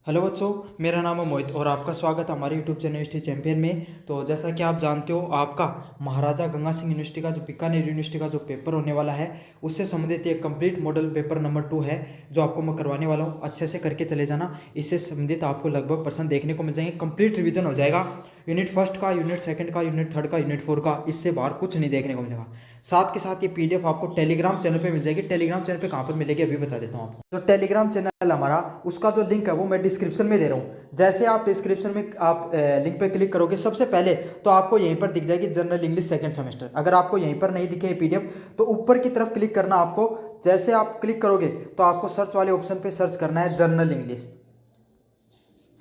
Hello बच्चों, मेरा नाम है मोहित और आपका स्वागत है हमारे यूट्यूब चैनल यूनिवर्सिटी चैंपियन में। तो जैसा कि आप जानते हो, आपका महाराजा गंगा सिंह यूनिवर्सिटी का जो बीकानेर यूनिवर्सिटी का जो पेपर होने वाला है उससे संबंधित एक कंप्लीट मॉडल पेपर नंबर 2 है जो आपको मैं करवाने वाला हूँ। अच्छे से करके चले जाना। इससे संबंधित आपको लगभग % देखने को मिल जाएंगे। कंप्लीट रिविजन हो जाएगा यूनिट फर्स्ट का, यूनिट सेकंड का, यूनिट थर्ड का, यूनिट 4 का। इससे बाहर कुछ नहीं देखने को मिलेगा। साथ के साथ ये पीडीएफ आपको टेलीग्राम चैनल पे मिल जाएगी। टेलीग्राम चैनल पे कहाँ पर मिलेगी अभी बता देता हूँ आपको। जो टेलीग्राम चैनल हमारा, उसका जो लिंक है वो मैं डिस्क्रिप्शन में दे रहा हूँ। जैसे आप डिस्क्रिप्शन में आप लिंक पे क्लिक करोगे, सबसे पहले तो आपको यहीं पर दिख जाएगी जनरल इंग्लिश सेकंड सेमेस्टर। अगर आपको यहीं पर नहीं दिखे पीडीएफ तो ऊपर की तरफ क्लिक करना आपको। जैसे आप क्लिक करोगे तो आपको सर्च वाले ऑप्शन पे सर्च करना है जनरल इंग्लिश।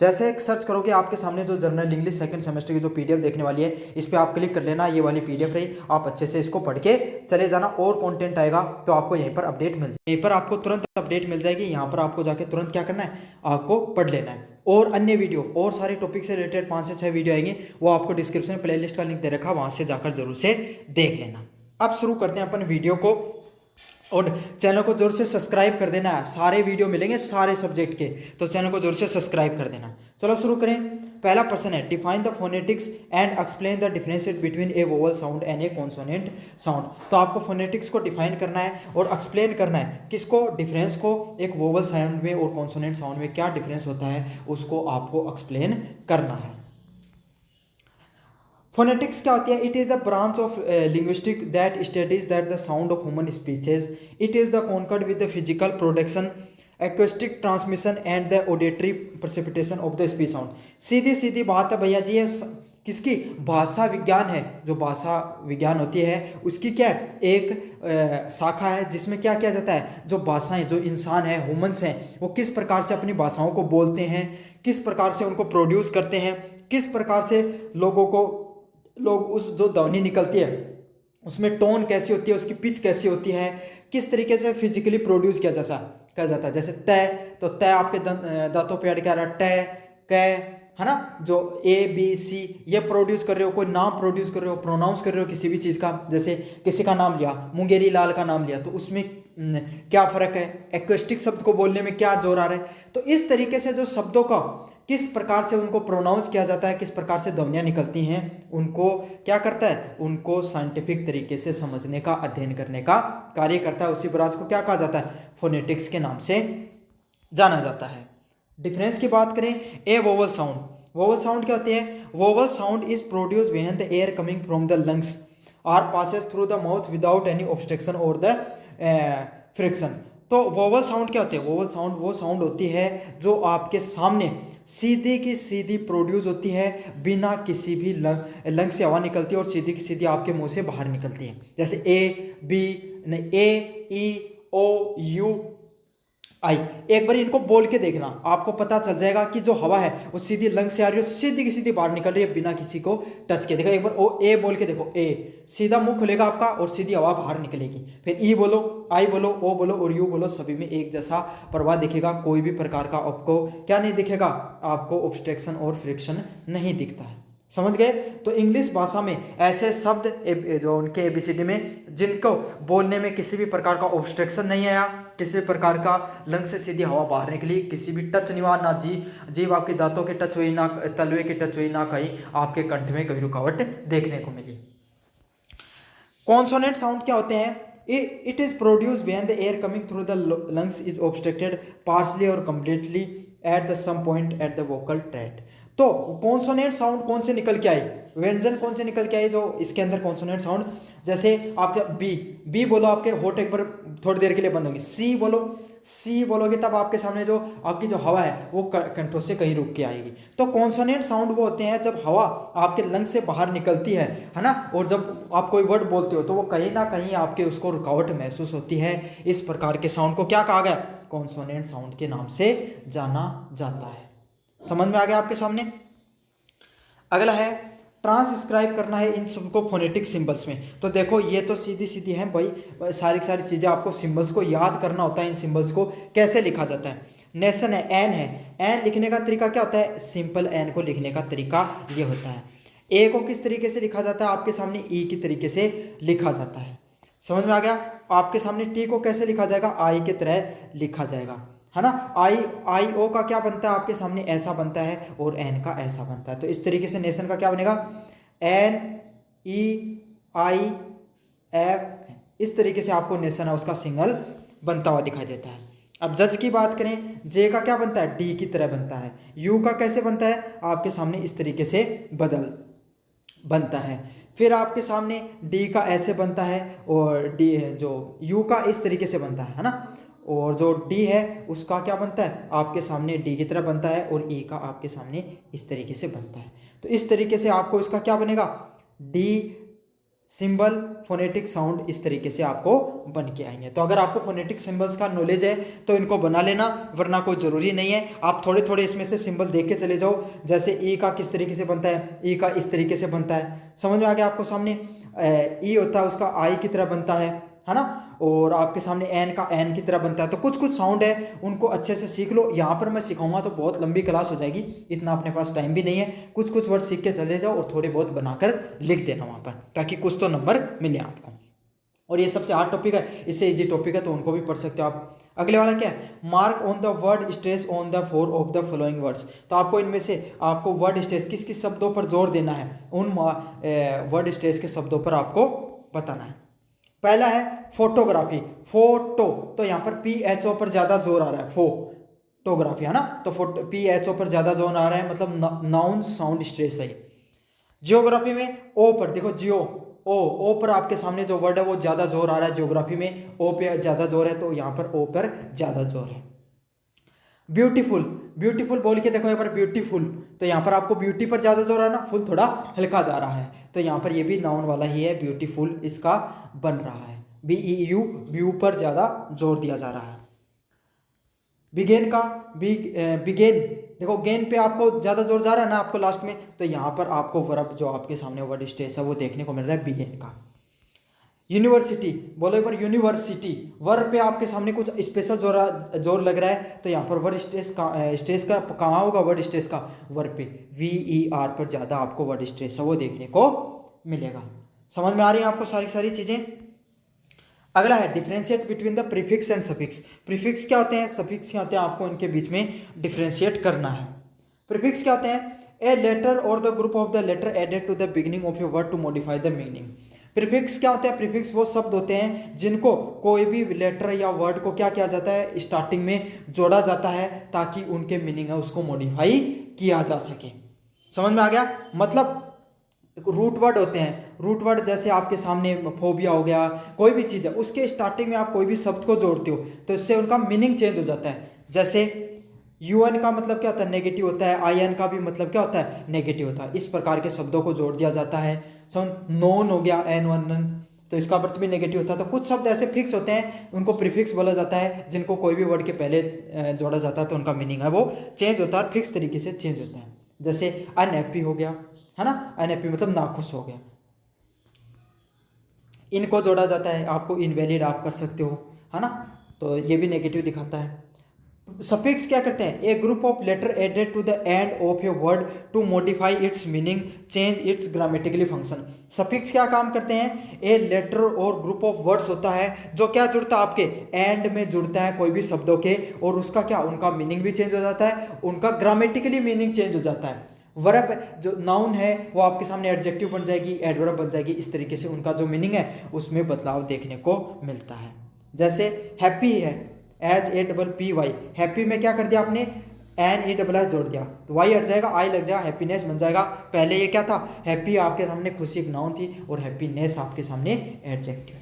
जैसे एक सर्च करोगे आपके सामने जो जनरल इंग्लिश सेकंड सेमेस्टर की जो पीडीएफ देखने वाली है, इस पर आप क्लिक कर लेना। ये वाली पीडीएफ रही, आप अच्छे से इसको पढ़ के चले जाना। और कंटेंट आएगा तो आपको यहीं पर अपडेट मिल जाएगी। यहीं पर आपको तुरंत अपडेट मिल जाएगी। यहाँ पर आपको जाके तुरंत क्या करना है, आपको पढ़ लेना है। और अन्य वीडियो और सारे टॉपिक से रिलेटेड 5 से 6 वीडियो आएंगे, वो आपको डिस्क्रिप्शन प्लेलिस्ट का लिंक दे रखा, वहां से जाकर जरूर से देख लेना। अब शुरू करते हैं अपन वीडियो को। और चैनल को जोर से सब्सक्राइब कर देना है। सारे वीडियो मिलेंगे सारे सब्जेक्ट के, तो चैनल को जोर से सब्सक्राइब कर देना। चलो शुरू करें। पहला प्रश्न है, define the phonetics and explain the difference between A vowel sound and A consonant sound. तो आपको फोनेटिक्स को डिफाइन करना है और एक्सप्लेन करना है किसको, डिफरेंस को। एक वोवल साउंड में और कॉन्सोनेंट साउंड में क्या डिफरेंस होता है उसको आपको एक्सप्लेन करना है। फोनेटिक्स क्या होती है? It is the branch of linguistic that studies that the sound of human speeches. It is the concerned with the physical production, acoustic transmission and the auditory precipitation of the speech sound. सीधी सीधी बात है भैया जी, ये किसकी भाषा विज्ञान है। जो भाषा विज्ञान होती है उसकी क्या है, एक शाखा है जिसमें क्या किया जाता है, जो भाषाएं, जो इंसान है, ह्यूमंस हैं, वो किस प्रकार से अपनी भाषाओं को बोलते हैं, किस प्रकार से उनको प्रोड्यूस करते हैं, किस प्रकार से लोग उस जो ध्वनि निकलती है उसमें टोन कैसी होती है, उसकी पिच कैसी होती है, किस तरीके से फिजिकली प्रोड्यूस किया जाता है। जैसे तय, तो तय आपके दांतों पे अड़ के आ रहा है, ट क, है ना। जो ए बी सी ये प्रोड्यूस कर रहे हो, कोई नाम प्रोड्यूस कर रहे हो, प्रोनाउंस कर रहे हो किसी भी चीज़ का। जैसे किसी का नाम लिया, मुंगेरी लाल का नाम लिया, तो उसमें क्या फ़र्क है, एक्वेस्टिक शब्द को बोलने में क्या जोर आ रहा है। तो इस तरीके से जो शब्दों का किस प्रकार से उनको प्रोनाउंस किया जाता है, किस प्रकार से ध्वनियाँ निकलती हैं, उनको क्या करता है, उनको साइंटिफिक तरीके से समझने का, अध्ययन करने का कार्य करता है। उसी ब्रांच को क्या कहा जाता है, फोनेटिक्स के नाम से जाना जाता है। डिफरेंस की बात करें, a vowel sound. Vowel sound क्या होते हैं? Vowel sound is produce when the air coming from the lungs are passes through the mouth without any obstruction और द फ्रिक्शन। तो वोवल साउंड क्या होते हैं? वोवल साउंड वो साउंड होती है जो आपके सामने सीधी की सीधी प्रोड्यूस होती है, बिना किसी भी लंग से हवा निकलती है और सीधी की सीधी आपके मुंह से बाहर निकलती है। जैसे ए बी, नहीं, ए ई ओ यू आई। एक बार इनको बोल के देखना, आपको पता चल जाएगा कि जो हवा है वो सीधी लंग से आ रही है, सीधी की सीधी बाहर निकल रही है बिना किसी को टच के। देखो एक बार ओ ए बोल के देखो, ए सीधा मुंह खुलेगा आपका और सीधी हवा बाहर निकलेगी। फिर ई बोलो, आई बोलो, ओ बोलो और यू बोलो, सभी में एक जैसा प्रवाह दिखेगा। कोई भी प्रकार का आपको क्या नहीं दिखेगा, आपको ऑब्स्ट्रक्शन और फ्रिक्शन नहीं दिखता है। समझ गए? तो इंग्लिश भाषा में ऐसे शब्द जो उनके एबीसीडी में, जिनको बोलने में किसी भी प्रकार का ऑब्स्ट्रक्शन नहीं आया, किसी भी प्रकार का लंग से सीधी हवा बाहर निकली, किसी भी टच नहीं हुआ, ना जीभ आपके दांतों के टच हुई, ना तलवे के टच हुई, ना कहीं आपके कंठ में कभी रुकावट देखने को मिली। कॉन्सोनेंट साउंड क्या होते हैं? It is produce when the air coming through the lungs is obstructed partially और completely at the some point at the vocal tract. तो कॉन्सोनेंट साउंड कौन से निकल के आई, व्यंजन कौन से निकल के आई जो इसके अंदर कॉन्सोनेंट साउंड। जैसे आपके बी बोलो, आपके होठ एक बार थोड़ी देर के लिए बंद होंगे। सी बोलोगे तब आपके सामने जो आपकी जो हवा है वो कंठों से कहीं रुक के आएगी। तो कॉन्सोनेंट साउंड वो होते हैं जब हवा आपके लंग से बाहर निकलती है ना, और जब आप कोई वर्ड बोलते हो तो वो कहीं ना कहीं आपके उसको रुकावट महसूस होती है। इस प्रकार के साउंड को क्या कहा गया, कॉन्सोनेंट साउंड के नाम से जाना जाता है। समझ में आ गया आपके सामने? अगला है, ट्रांसक्राइब करना है इन सबको फोनेटिक सिंबल्स में। तो देखो ये तो सीधी सीधी है भाई, सारी की सारी चीज़ें आपको सिंबल्स को याद करना होता है। इन सिंबल्स को कैसे लिखा जाता है? नेशन है, एन है, एन लिखने का तरीका क्या होता है? सिंपल एन को लिखने का तरीका ये होता है। ए को किस तरीके से लिखा जाता है? आपके सामने ई की तरीके से लिखा जाता है। समझ में आ गया? आपके सामने टी को कैसे लिखा जाएगा? आई के तरह लिखा जाएगा, है ना। आई ओ का क्या बनता है आपके सामने, ऐसा बनता है, और एन का ऐसा बनता है। तो इस तरीके से नेशन का क्या बनेगा, एन ई आई एफ, इस तरीके से आपको नेशन है उसका सिंगल बनता हुआ दिखाई देता है। अब जज की बात करें, जे का क्या बनता है, डी की तरह बनता है। यू का कैसे बनता है, आपके सामने इस तरीके से बदल बनता है। फिर आपके सामने डी का ऐसे बनता है, और डी जो यू का इस तरीके से बनता है ना, और जो डी है उसका क्या बनता है, आपके सामने डी की तरह बनता है, और ई का आपके सामने इस तरीके से बनता है। तो इस तरीके से आपको इसका क्या बनेगा, डी सिंबल फोनेटिक साउंड इस तरीके से आपको बन के आएंगे। तो अगर आपको फोनेटिक सिंबल्स का नॉलेज है तो इनको बना लेना, वरना कोई ज़रूरी नहीं है। आप थोड़े थोड़े इसमें से सिंबल देख के चले जाओ, जैसे ई का किस तरीके से बनता है, ई का इस तरीके से बनता है, समझ में आ गया आपको। सामने ई होता है उसका आई की तरह बनता है ना, और आपके सामने एन का एन की तरह बनता है। तो कुछ कुछ साउंड है उनको अच्छे से सीख लो। यहाँ पर मैं सिखाऊंगा तो बहुत लंबी क्लास हो जाएगी, इतना अपने पास टाइम भी नहीं है। कुछ कुछ वर्ड सीख के चले जाओ और थोड़े बहुत बनाकर लिख देना वहाँ पर, ताकि कुछ तो नंबर मिले आपको। और ये सबसे हार्ड टॉपिक है, इससे इजी टॉपिक है, तो उनको भी पढ़ सकते हो आप। अगले वाला क्या है, mark on the word stress on the 4 of the following words. तो आपको इनमें से आपको वर्ड स्ट्रेस किस किस शब्दों पर जोर देना है, उन वर्ड स्ट्रेस के शब्दों पर आपको बताना है। पहला है फोटोग्राफी, फोटो, तो यहाँ पर पी एच ओ पर ज्यादा जोर आ रहा है, फोटोग्राफी है ना, तो पी एच ओ पर ज्यादा जोर आ रहा है, मतलब नाउन साउंड स्ट्रेस है। जियोग्राफी में ओ पर देखो, जियो ओ पर आपके सामने जो वर्ड है वो ज्यादा जोर आ रहा है, जियोग्राफी में ओ पे ज्यादा जोर है, तो यहाँ पर ओ पर ज्यादा जोर है। ब्यूटीफुल, ब्यूटीफुल बोल के देखो एक बार, ब्यूटीफुल, तो यहाँ पर आपको ब्यूटी पर ज्यादा जोर आ रहा है ना, फुल थोड़ा हल्का जा रहा है, तो यहाँ पर ये भी नाउन वाला ही है, ब्यूटीफुल इसका बन रहा है। बी ई यू, व्यू पर ज्यादा जोर दिया जा रहा है। बिगेन का बिगेन, देखो गेन पे आपको ज्यादा जोर जा रहा है ना आपको लास्ट में, तो यहाँ पर आपको वर्ब जो आपके सामने वर्ड स्ट्रेस है वो देखने को मिल रहा है बिगेन का। यूनिवर्सिटी, बोलो एक बार, यूनिवर्सिटी, वर्ब पे आपके सामने कुछ स्पेशल जोर लग रहा है, तो यहाँ पर वर्ड स्ट्रेस का कहाँ होगा, वर्ड स्ट्रेस का वर्ब पे, वी ई आर पर ज्यादा आपको वर्ड स्ट्रेस है वो देखने को मिलेगा। समझ में आ रही है आपको सारी सारी चीजें। अगला है differentiate between the prefix and suffix. Prefix क्या होते हैं, सफिक्स क्या होते हैं, आपको इनके बीच में डिफरेंशिएट करना है। प्रीफिक्स क्या होते हैं, ए लेटर और the group of the letter added to the beginning of a word to modify the meaning. Prefix क्या होते हैं, प्रीफिक्स वो शब्द होते हैं जिनको कोई भी लेटर या वर्ड को क्या किया जाता है, स्टार्टिंग में जोड़ा जाता है, ताकि उनके मीनिंग है उसको मॉडिफाई किया जा सके। समझ में आ गया, मतलब रूट वर्ड होते हैं, रूट वर्ड जैसे आपके सामने फोबिया हो गया, कोई भी चीज़ है उसके स्टार्टिंग में आप कोई भी शब्द को जोड़ते हो तो इससे उनका मीनिंग चेंज हो जाता है। जैसे यूएन का मतलब क्या होता है, नेगेटिव होता है, आई एन का भी मतलब क्या होता है, नेगेटिव होता है। इस प्रकार के शब्दों को जोड़ दिया जाता है। समझ, नोन हो गया, एन वन नन, तो इसका अर्थ भी नेगेटिव होता है। तो कुछ शब्द ऐसे फिक्स होते हैं, उनको प्रीफिक्स बोला जाता है, जिनको कोई भी वर्ड के पहले जोड़ा जाता है तो उनका मीनिंग है वो चेंज होता है, फिक्स तरीके से चेंज होता है। जैसे अनहैप्पी हो गया, है ना, अनहैप्पी मतलब नाखुश हो गया, इनको जोड़ा जाता है, आपको इनवैलिड आप कर सकते हो, है ना, तो ये भी नेगेटिव दिखाता है। सफिक्स क्या करते हैं, a group of letter added to the end of a word to modify its meaning, change its grammatically function. Suffix क्या काम करते हैं, ए लेटर और ग्रुप ऑफ वर्ड्स होता है जो क्या जुड़ता है, आपके एंड में जुड़ता है कोई भी शब्दों के, और उसका क्या, उनका मीनिंग भी चेंज हो जाता है, उनका ग्रामेटिकली मीनिंग चेंज हो जाता है। वर्ब जो नाउन है वो आपके सामने एडजेक्टिव बन जाएगी, एडवर्ब बन जाएगी, इस तरीके से उनका जो मीनिंग है उसमें बदलाव देखने को मिलता है। जैसे हैप्पी है, H A double P Y, happy में क्या कर दिया आपने, एन ई डबल एस जोड़ दिया, तो वाई हट जाएगा, आई लग जाएगा, हैप्पीनेस बन जाएगा। पहले ये क्या था, हैप्पी आपके सामने खुशी एक नाउन थी, और हैप्पीनेस आपके सामने एडजेक्टिव।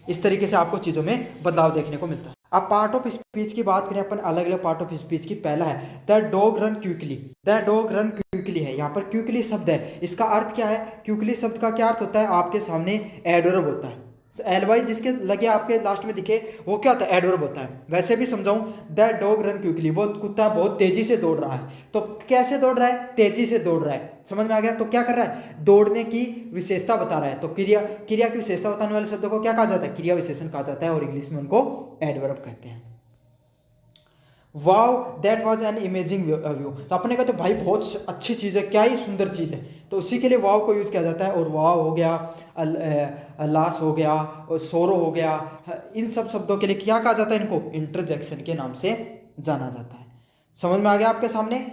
इस तरीके से आपको चीज़ों में बदलाव देखने को मिलता है। अब पार्ट ऑफ स्पीच की बात करें अपन, अलग अलग पार्ट ऑफ स्पीच की। पहला है the dog run quickly, the dog run quickly है, यहाँ पर क्विकली शब्द है, इसका अर्थ क्या है, क्विकली शब्द का क्या अर्थ होता है, आपके सामने एडवर्ब होता है, एल वाई जिसके लगे आपके लास्ट में दिखे वो क्या होता है, एडवर्ब होता है। वैसे भी समझाऊं, द डॉग रन क्विकली, वो कुत्ता बहुत तेजी से दौड़ रहा है, तो कैसे दौड़ रहा है, तेजी से दौड़ रहा है, समझ में आ गया। तो क्या कर रहा है, दौड़ने की विशेषता बता रहा है, तो क्रिया की विशेषता बताने वाले शब्दों को क्या कहा जाता है, क्रिया विशेषण कहा जाता है, और इंग्लिश में उनको एडवर्ब कहते हैं। Wow that was an imaging view, तो अपने का तो भाई बहुत अच्छी चीज़ है, क्या ही सुंदर चीज़ है, तो उसी के लिए वाव को यूज़ किया जाता है। और वाव हो गया, अल्लास हो गया, और सोरो हो गया, इन सब शब्दों के लिए क्या कहा जाता है, इनको इंटरजेक्शन के नाम से जाना जाता है। समझ में आ गया आपके सामने।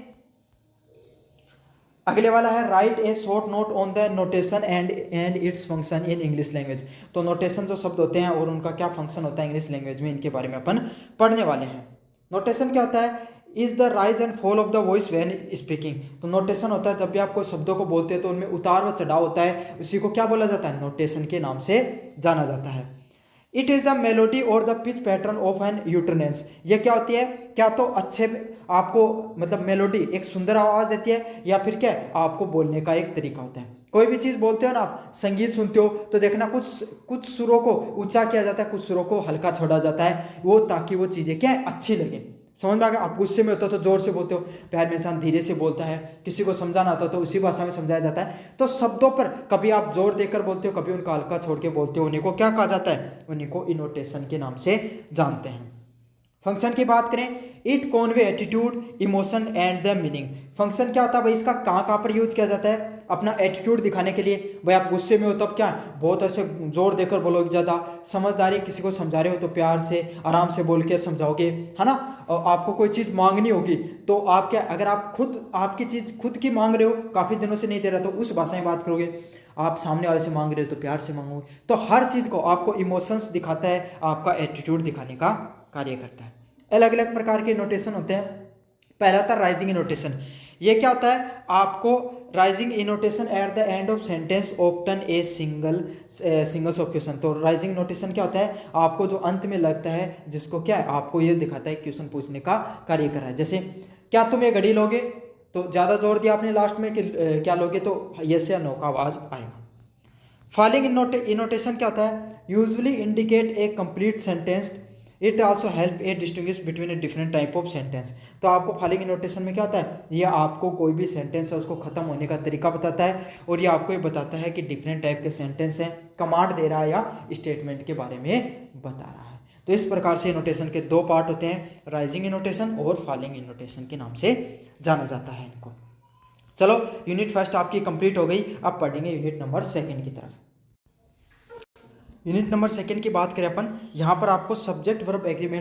अगले वाला है right A short note on the notation and its function in English language. तो नोटेशन जो शब्द होते हैं और उनका क्या फंक्शन होता है इंग्लिश लैंग्वेज में, इनके बारे में अपन पढ़ने वाले हैं। नोटेशन क्या होता है, is the rise and fall of the voice when speaking. तो नोटेशन होता है जब भी आप कोई शब्दों को बोलते हैं तो उनमें उतार व चढ़ाव होता है, उसी को क्या बोला जाता है, नोटेशन के नाम से जाना जाता है। इट इज़ द मेलोडी और the pitch pattern of an utterance. ये क्या होती है, क्या तो अच्छे आपको मतलब मेलोडी एक सुंदर आवाज़ देती है, या फिर क्या आपको बोलने का एक तरीका होता है। कोई भी चीज़ बोलते हो ना आप, संगीत सुनते हो तो देखना कुछ सुरों को ऊंचा किया जाता है, कुछ सुरों को हल्का छोड़ा जाता है, वो ताकि वो चीज़ें क्या है अच्छी लगे। समझ में आ गया। आप गुस्से में होते हो तो जोर से बोलते हो, प्यार में इंसान धीरे से बोलता है, किसी को समझाना होता है तो उसी भाषा में समझाया जाता है। तो शब्दों पर कभी आप जोर देकर बोलते हो, कभी उनका हल्का छोड़ के बोलते हो, उन्हीं को क्या कहा जाता है, उन्हीं को इनोटेशन के नाम से जानते हैं। फंक्शन की बात करें, it Conway attitude emotion and the meaning. Function क्या होता है भाई, इसका कहाँ कहाँ पर यूज किया जाता है, अपना एटीट्यूड दिखाने के लिए। भाई आप गुस्से में हो तब क्या बहुत ऐसे जोर देकर बोलोगे, ज़्यादा समझदारी किसी को समझा रहे हो तो प्यार से आराम से बोल के समझाओगे, है ना। और आपको कोई चीज़ मांगनी होगी तो आप क्या, अगर आप खुद आपकी चीज़ खुद की मांग रहे हो, काफ़ी दिनों से नहीं दे रहा, तो उस भाषा में बात करोगे। आप सामने वाले से मांग रहे हो तो प्यार से मांगोगे। तो हर चीज़ को आपको इमोशंस दिखाता है, आपका एटीट्यूड दिखाने का कार्य करता है। अलग अलग प्रकार के नोटेशन होते हैं। पहला था राइजिंग इनोटेशन। ये क्या होता है, आपको rising intonation at the end of sentence often a singles of question. तो राइजिंग नोटेशन क्या होता है, आपको जो अंत में लगता है, जिसको क्या है आपको ये दिखाता है क्वेश्चन पूछने का कार्य कर रहा है। जैसे क्या तुम ये घड़ी लोगे, तो ज़्यादा जोर दिया आपने लास्ट में कि क्या लोगे, तो यस या नो का आवाज़ आएगा। फॉलिंग इनोटेशन क्या होता है, usually indicate a complete sentence, it also help A distinguish between a different type of sentence. तो आपको फॉलिंग इनोटेशन में क्या होता है, ये आपको कोई भी सेंटेंस है उसको खत्म होने का तरीका बताता है, और ये आपको ये बताता है कि डिफरेंट टाइप के सेंटेंस हैं, कमांड दे रहा है या स्टेटमेंट के बारे में बता रहा है। तो इस प्रकार से इनोटेशन के दो पार्ट होते हैं, राइजिंग इनोटेशन और फॉलिंग इनोटेशन के नाम से जाना जाता है इनको। चलो यूनिट फर्स्ट आपकी कंप्लीट हो गई, अब पढ़ेंगे यूनिट नंबर सेकंड की तरफ। यूनिट नंबर सेकंड की बात करें अपन, यहाँ पर आपको सब्जेक्ट वर्ब एग्रीमेंट